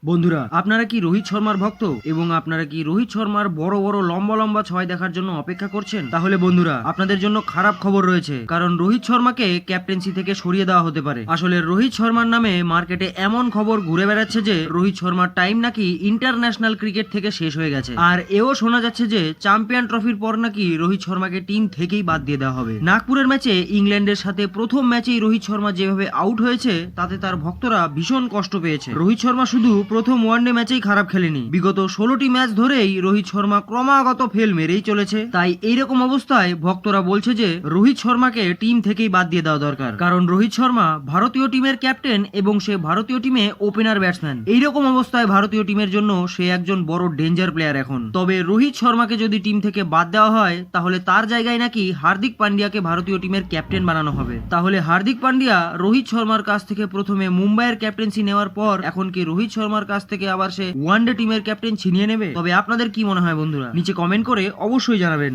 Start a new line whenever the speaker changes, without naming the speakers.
বন্ধুরা, আপনারা কি রোহিত শর্মার ভক্ত এবং আপনারা কি রোহিত শর্মার বড় বড় লম্বা লম্বা ছয় দেখার জন্য অপেক্ষা করছেন? তাহলে বন্ধুরা, আপনাদের জন্য খারাপ খবর রয়েছে, কারণ রোহিত শর্মাকে ক্যাপ্টেন্সি থেকে সরিয়ে দেওয়া হতে পারে। আসলে রোহিত শর্মার নামে মার্কেটে এমন খবর ঘুরে বেড়াচ্ছে যে রোহিত শর্মার টাইম নাকি ইন্টারন্যাশনাল ক্রিকেট থেকে শেষ হয়ে গেছে। আর এও শোনা যাচ্ছে যে চ্যাম্পিয়ন ট্রফির পর নাকি রোহিত শর্মাকে টিম থেকেই বাদ দিয়ে দেওয়া হবে। নাগপুরের ম্যাচে ইংল্যান্ডের সাথে প্রথম ম্যাচেই রোহিত শর্মা যেভাবে আউট হয়েছে তাতে তার ভক্তরা ভীষণ কষ্ট পেয়েছে। রোহিত শর্মা শুধু প্রথম ওয়ানডে ম্যাচেই খারাপ খেলেনি, বিগত 16টি ম্যাচ ধরেই রোহিত শর্মা ক্রমাগত ফেল মেরেই চলেছে। তাই এইরকম অবস্থায় ভক্তরা বলছে যে রোহিত শর্মাকে টিম থেকেই বাদ দিয়ে দেওয়া দরকার, কারণ রোহিত শর্মা ভারতীয় টিমের ক্যাপ্টেন এবং সে ভারতীয় টিমে ওপেনার ব্যাটসম্যান। এইরকম অবস্থায় ভারতীয় টিমের জন্য সে একজন বড় ডেঞ্জার প্লেয়ার এখন। তবে রোহিত শর্মাকে যদি টিম থেকে বাদ দেওয়া হয় তাহলে তার জায়গায় নাকি হার্দিক পান্ডিয়াকে ভারতীয় টিমের ক্যাপ্টেন বানানো হবে। তাহলে হার্দিক পান্ডিয়া রোহিত শর্মার কাছ থেকে প্রথমে মুম্বাইয়ের ক্যাপ্টেন্সি নেওয়ার পর এখন কি রোহিত শর্মার কাছ থেকে আবার সে ওয়ানডে টিমের ক্যাপ্টেন ছিনিয়ে নেবে? তবে আপনাদের কি মনে হয় বন্ধুরা? নিচে কমেন্ট করে অবশ্যই জানাবেন।